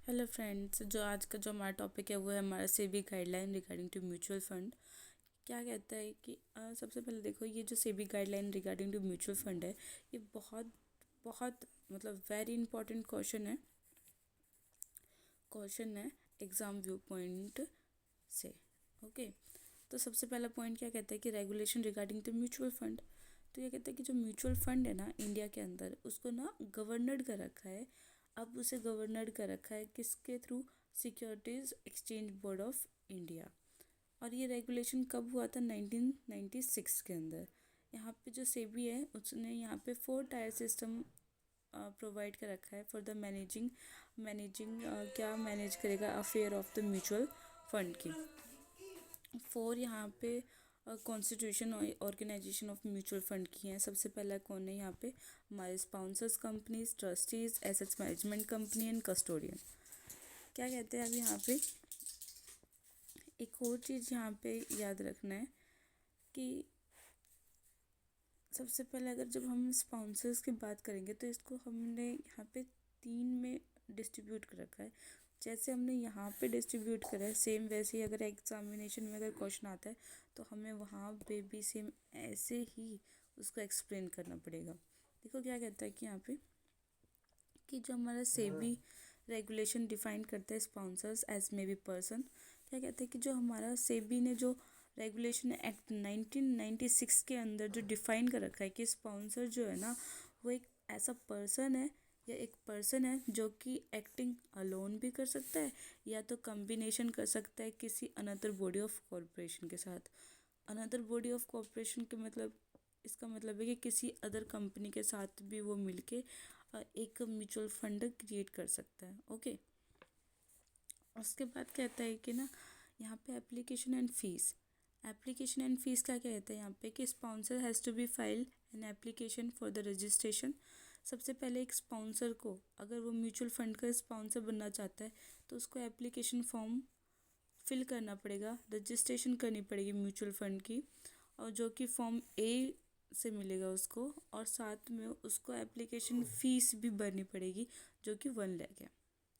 Hello friends, जो आज का जो हमारा टॉपिक है वो है हमारा SEBI guideline regarding to mutual fund. क्या कहता है कि सबसे पहले देखो, ये जो SEBI guideline regarding to mutual fund है, ये बहुत बहुत मतलब वेरी इंपॉर्टेंट क्वेश्चन है एग्ज़ाम व्यू पॉइंट से। ओके, तो सबसे पहला पॉइंट क्या कहता है कि regulation regarding to mutual fund. तो ये कहता है कि जो म्यूचुअल फंड है ना इंडिया के अंदर, उसको ना गवर्नर्ड कर रखा है। अब उसे गवर्नर्ड कर रखा है किसके through? Securities exchange board of India. और ये रेगुलेशन कब हुआ था? 1996 के अंदर। यहाँ पे जो सेबी है उसने यहाँ पे 4 टायर सिस्टम प्रोवाइड कर रखा है फॉर द मैनेजिंग मैनेजिंग क्या मैनेज करेगा affair of the mutual fund की। 4 यहाँ पे constitution organisation of mutual fund की हैं। सबसे पहला कौन है यहाँ पे? हमारे sponsors companies, trustees, assets management company and custodian. क्या कहते हैं अब यहाँ पे? एक और चीज़ यहाँ पे याद रखना है कि सबसे पहले अगर जब हम स्पॉन्सर्स की बात करेंगे तो इसको हमने यहाँ पे 3 में डिस्ट्रीब्यूट कर रखा है। जैसे हमने यहाँ पे डिस्ट्रीब्यूट करा है, सेम वैसे ही अगर एग्जामिनेशन में अगर क्वेश्चन आता है तो हमें वहाँ पे भी सेम ऐसे ही उसको एक्सप्लेन करना पड़ेगा। देखो क्या कहता है कि यहाँ पे कि जो हमारा सेबी रेगुलेशन डिफाइन करता है sponsors as may be person. क्या कहता है कि जो हमारा सेबी ने जो रेगुलेशन एक्ट 1996 के अंदर जो डिफाइन कर रखा है कि स्पॉन्सर जो है ना, वो एक ऐसा पर्सन है या एक पर्सन है जो कि एक्टिंग अलोन भी कर सकता है या तो कम्बिनेशन कर सकता है किसी अनदर बॉडी ऑफ कॉरपोरेशन के साथ। अनदर बॉडी ऑफ कॉरपोरेशन के मतलब, इसका मतलब है कि किसी अदर कंपनी के साथ भी वो मिलके एक म्यूचुअल फंड क्रिएट कर सकता है। ओके, उसके बाद कहता है कि ना यहाँ पे एप्लीकेशन एंड फीस क्या कहता है यहाँ पे कि sponsor has to be file an application for the registration. सबसे पहले एक स्पॉन्सर को, अगर वो म्यूचुअल फंड का स्पॉन्सर बनना चाहता है तो उसको एप्लीकेशन फॉर्म फिल करना पड़ेगा, रजिस्ट्रेशन करनी पड़ेगी म्यूचुअल फंड की, और जो कि फॉर्म ए से मिलेगा उसको, और साथ में उसको एप्लीकेशन फ़ीस भी भरनी पड़ेगी जो कि 1 लाख है।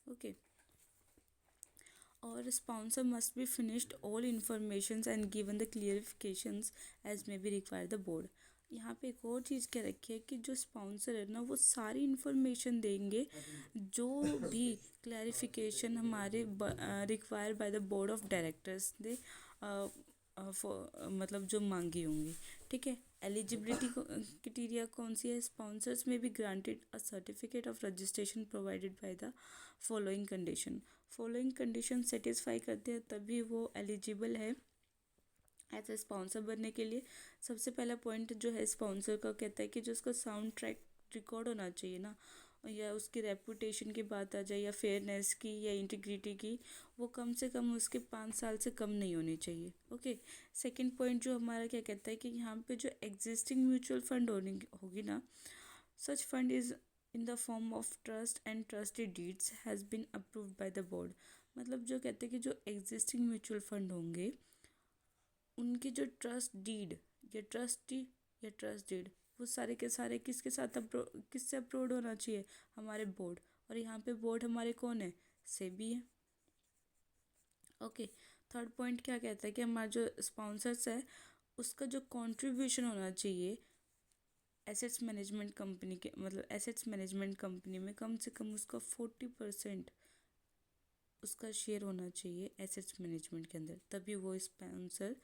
ओके, और sponsor must be finished all information and given the clarifications as may be require the board. यहाँ पे एक और चीज़ क्या रखी है कि जो स्पॉन्सर है ना, वो सारी इन्फॉर्मेशन देंगे जो भी क्लैरिफिकेशन हमारे require bye the board of directors ने मतलब जो मांगी होंगी। ठीक है, एलिजिबिलिटी क्राइटेरिया कौन सी है? स्पॉन्सर्स में भी granted a certificate of registration provided by the following condition satisfy करते हैं तभी वो एलिजिबल है एज ए स्पॉन्सर बनने के लिए। सबसे पहला पॉइंट जो है स्पॉन्सर का, कहता है कि जो उसका साउंड ट्रैक रिकॉर्ड होना चाहिए ना, या उसकी रेपुटेशन की बात आ जाए या फेयरनेस की या इंटीग्रिटी की, वो कम से कम उसके 5 साल से कम नहीं होनी चाहिए। ओके, सेकंड पॉइंट जो हमारा क्या कहता है कि यहाँ पे जो एग्जिस्टिंग म्यूचुअल फंड होगी ना, such fund is in the form of trust and trustee deeds has been approved by the board. मतलब जो कहते हैं कि जो एग्जिस्टिंग म्यूचुअल फंड होंगे उनकी जो ट्रस्ट डीड या ट्रस्टी या ट्रस्ट डीड, वो सारे के सारे किसके साथ किससे अप्रूव्ड होना चाहिए? हमारे बोर्ड। और यहाँ पे बोर्ड हमारे कौन है? सेबी है। ओके, थर्ड पॉइंट क्या कहता है कि हमारा जो स्पॉन्सर्स है उसका जो कंट्रीब्यूशन होना चाहिए एसेट्स मैनेजमेंट कंपनी के, मतलब एसेट्स मैनेजमेंट कंपनी में कम से कम उसका 40% उसका शेयर होना चाहिए एसेट्स मैनेजमेंट के अंदर, तभी वो स्पॉन्सर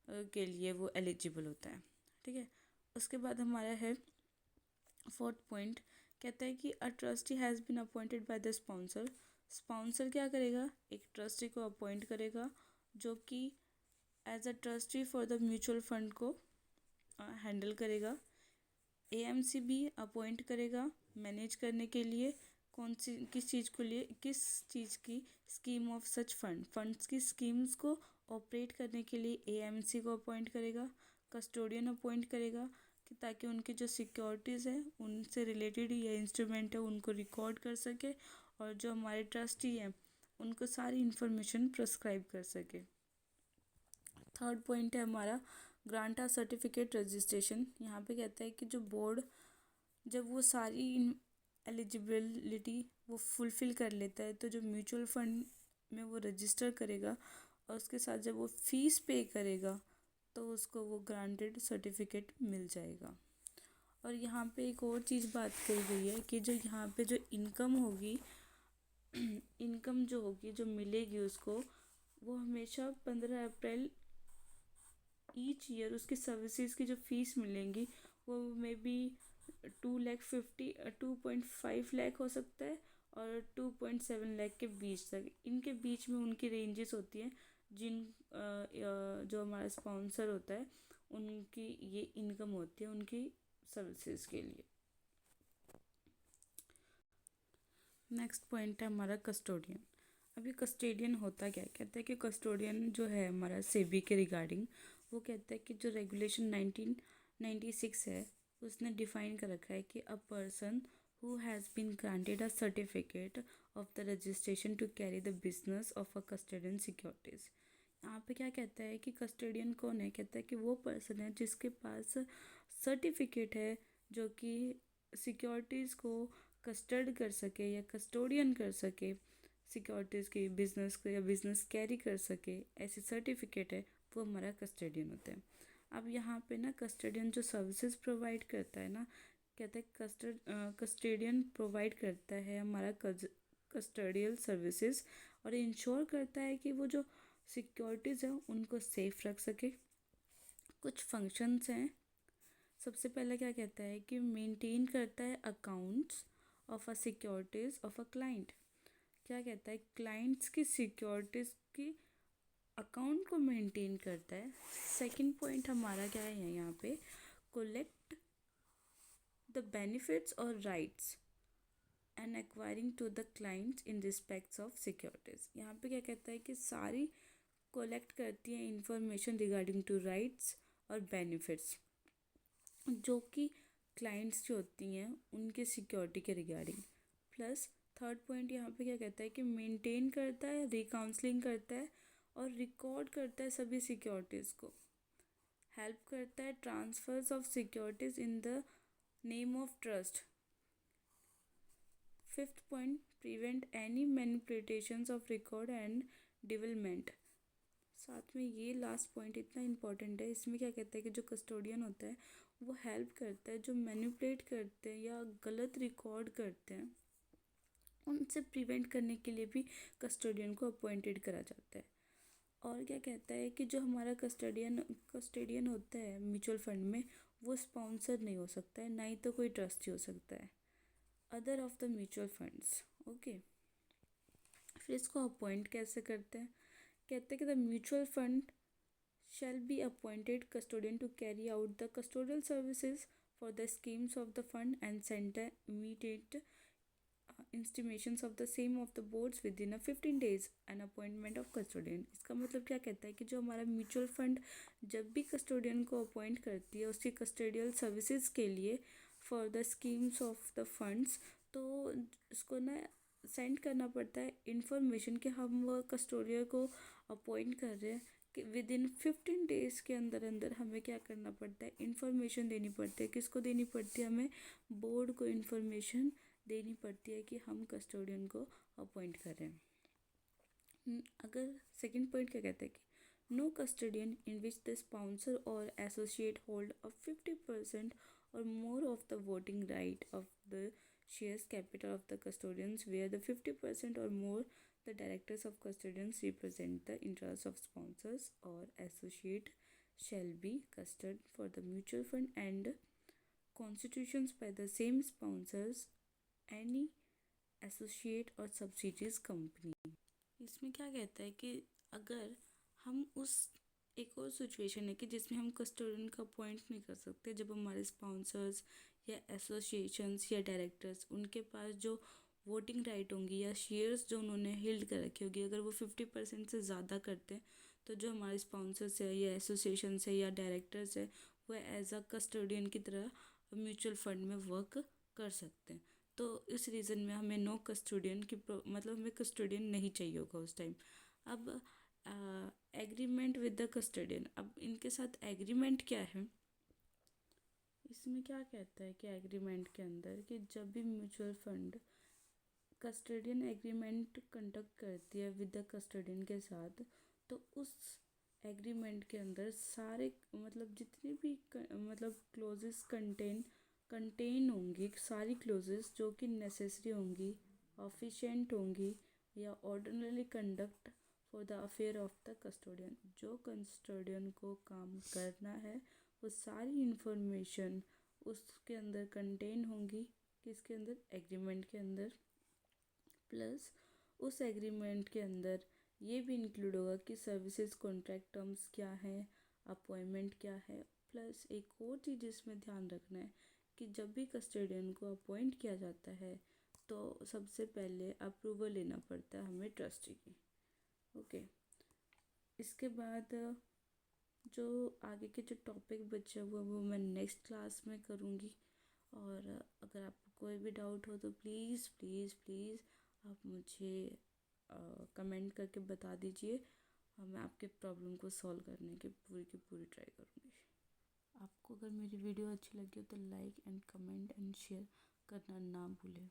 के लिए वो एलिजिबल होता है। ठीक है, उसके बाद हमारा है फोर्थ पॉइंट, कहता है कि a trustee has been appointed by the sponsor. Sponsor क्या करेगा? एक ट्रस्टी को अपॉइंट करेगा जो कि as a trustee for the mutual fund को हैंडल करेगा। एएमसी भी अपॉइंट करेगा मैनेज करने के लिए, कौन सी किस चीज़ को लिए, किस चीज़ की स्कीम ऑफ सच फंड्स की स्कीम्स को ऑपरेट करने के लिए एएमसी को अपॉइंट करेगा। कस्टोडियन अपॉइंट करेगा कि ताकि उनकी जो सिक्योरिटीज़ है उनसे रिलेटेड या इंस्ट्रूमेंट है उनको रिकॉर्ड कर सके, और जो हमारे ट्रस्टी हैं उनको सारी इन्फॉर्मेशन प्रिस्क्राइब कर सके। थर्ड पॉइंट है हमारा ग्रांट आ सर्टिफिकेट रजिस्ट्रेशन। यहाँ पे कहता है कि जो बोर्ड जब वो सारी एलिजिबिलिटी वो फुलफ़िल कर लेता है, तो जो म्यूचुअल फंड में वो रजिस्टर करेगा और उसके साथ जब वो फीस पे करेगा तो उसको वो ग्रांटेड सर्टिफिकेट मिल जाएगा। और यहाँ पे एक और चीज़ बात कही गई है कि जो यहाँ पे जो इनकम होगी इनकम जो होगी जो मिलेगी उसको, वो हमेशा 15 अप्रैल ईच ईयर उसकी सर्विसेज की जो फीस मिलेंगी वो मे बी 2,50 2.5 लाख हो सकता है और 2.7 लाख के बीच तक, इनके बीच में उनकी रेंजेस होती हैं। जिन जो हमारा स्पॉन्सर होता है उनकी ये इनकम होती है उनकी सर्विसेज के लिए। नेक्स्ट पॉइंट है हमारा कस्टोडियन। अभी कस्टोडियन होता क्या है, कहते हैं कि कस्टोडियन जो है हमारा सेबी के रिगार्डिंग, वो कहता है कि जो रेगुलेशन 1996 है उसने डिफाइन कर रखा है कि a person who has been granted a certificate of the registration to carry the business of a custodian securities. यहाँ पे क्या कहता है कि कस्टोडियन कौन है, कहता है कि वो पर्सन है जिसके पास सर्टिफिकेट है जो कि सिक्योरिटीज़ को कस्टर्ड कर सके या कस्टोडियन कर सके, सिक्योरिटीज़ की बिजनेस को या बिजनेस कैरी कर सके, ऐसी सर्टिफिकेट है, वो हमारा कस्टोडियन होता है। अब यहाँ पे ना कस्टोडियन जो सर्विसेज प्रोवाइड करता है ना, कहते हैं कस्टोडियन प्रोवाइड करता है हमारा कस्टोडियल सर्विसेज और इंश्योर करता है कि वो जो सिक्योरिटीज़ है उनको सेफ रख सके। कुछ फंक्शंस हैं। सबसे पहले क्या कहता है कि मेंटेन करता है accounts of a securities of a client. क्या कहता है, क्लाइंट्स की सिक्योरिटीज़ की अकाउंट को मेंटेन करता है। सेकंड पॉइंट हमारा क्या है यहाँ पे, कोलेक्ट द बेनिफिट्स और rights and acquiring to the clients in respects of securities. यहाँ पे क्या कहता है कि सारी कोलेक्ट करती है इंफॉर्मेशन रिगार्डिंग टू राइट्स और बेनिफिट्स जो कि क्लाइंट्स जो होती हैं उनके सिक्योरिटी के रिगार्डिंग। प्लस थर्ड पॉइंट यहाँ पे क्या कहता है कि मेंटेन करता है, रिकाउंसलिंग करता है और रिकॉर्ड करता है सभी सिक्योरिटीज़ को, हेल्प करता है transfers of securities in the name of trust. Fifth point, prevent any manipulations of record and development. साथ में ये लास्ट पॉइंट इतना इम्पॉर्टेंट है, इसमें क्या कहता है कि जो कस्टोडियन होता है वो हेल्प करता है जो मैनिपुलेट करते हैं या गलत रिकॉर्ड करते हैं उनसे प्रिवेंट करने के लिए भी कस्टोडियन को अपॉइंटेड करा जाता है। और क्या कहता है कि जो हमारा कस्टोडियन होता है म्यूचुअल फंड में, वो स्पॉन्सर नहीं हो सकता है, ना ही तो कोई ट्रस्टी हो सकता है other of the mutual funds. Okay, फिर इसको अपॉइंट कैसे करते हैं, कहते हैं कि the mutual fund shall be appointed custodian to carry out the custodial services for the schemes of the fund and send the immediate intimations of the same of the boards within a 15 days an appointment of custodian। इसका मतलब क्या कहता है कि जो हमारा mutual fund जब भी कस्टोडियन को अपॉइंट करती है उसकी कस्टोडियल सर्विसेज के लिए for the schemes of the funds, तो उसको ना सेंड करना पड़ता है इन्फॉर्मेशन कि हम वो कस्टोडियर को अपॉइंट कर रहे हैं कि विद इन 15 डेज़ के अंदर अंदर हमें क्या करना पड़ता है, इन्फॉर्मेशन देनी पड़ती है। किसको देनी पड़ती है, हमें बोर्ड को इन्फॉर्मेशन देनी पड़ती है कि हम कस्टोडियन को अपॉइंट कर रहे हैं। अगर सेकंड पॉइंट क्या कहता है कि no custodian in which the sponsor और एसोसिएट होल्ड अ 50% और more of the voting right of the shares capital of the custodians where the 50% or more the directors of custodians represent the interests of sponsors or associate shall be custard for the mutual fund and constitutions by the same sponsors any associate or subsidiaries company। इसमें क्या कहता है कि अगर हम उस एक और सिचुएशन है कि जिसमें हम कस्टोडियन का अपॉइंट नहीं कर सकते, जब हमारे स्पॉन्सर्स या एसोसिएशंस या डायरेक्टर्स उनके पास जो वोटिंग राइट होंगी या शेयर्स जो उन्होंने हिल्ड कर रखी होगी अगर वो 50% से ज़्यादा करते हैं, तो जो हमारे स्पॉन्सर्स है या एसोसिएशंस है या डायरेक्टर्स है वो एज अ कस्टोडियन की तरह म्यूचुअल फंड में वर्क कर सकते हैं। तो इस रीज़न में हमें नो कस्टोडियन की मतलब हमें कस्टोडियन नहीं चाहिए होगा उस टाइम। अब एग्रीमेंट विद द कस्टोडियन, अब इनके साथ एग्रीमेंट क्या है, इसमें क्या कहता है कि एग्रीमेंट के अंदर कि जब भी mutual fund custodian agreement conduct करती है विद द कस्टडियन के साथ, तो उस एग्रीमेंट के अंदर सारे मतलब जितने भी मतलब क्लोजेस कंटेन होंगी, सारी क्लोजेस जो कि नेसेसरी होंगी, ऑफिशिएंट होंगी या ordinary conduct for the affair of the custodian, जो कस्टोडियन को काम करना है वो सारी इंफॉर्मेशन उसके अंदर कंटेन होंगी, किसके अंदर, एग्रीमेंट के अंदर। प्लस उस एग्रीमेंट के अंदर ये भी इंक्लूड होगा कि सर्विसेज कॉन्ट्रैक्ट टर्म्स क्या है, अपॉइंटमेंट क्या है। प्लस एक और चीज़ इसमें ध्यान रखना है कि जब भी कस्टोडियन को अपॉइंट किया जाता है तो सबसे पहले अप्रूवल लेना पड़ता है हमें ट्रस्टी की। ओके, इसके बाद जो आगे के जो टॉपिक बचे हुए वो मैं नेक्स्ट क्लास में करूँगी। और अगर आपको कोई भी डाउट हो तो प्लीज़ प्लीज़ प्लीज़ आप मुझे कमेंट करके बता दीजिए, और मैं आपके प्रॉब्लम को सॉल्व करने की पूरी ट्राई करूँगी। आपको अगर मेरी वीडियो अच्छी लगी हो तो like and comment and share करना ना भूलें।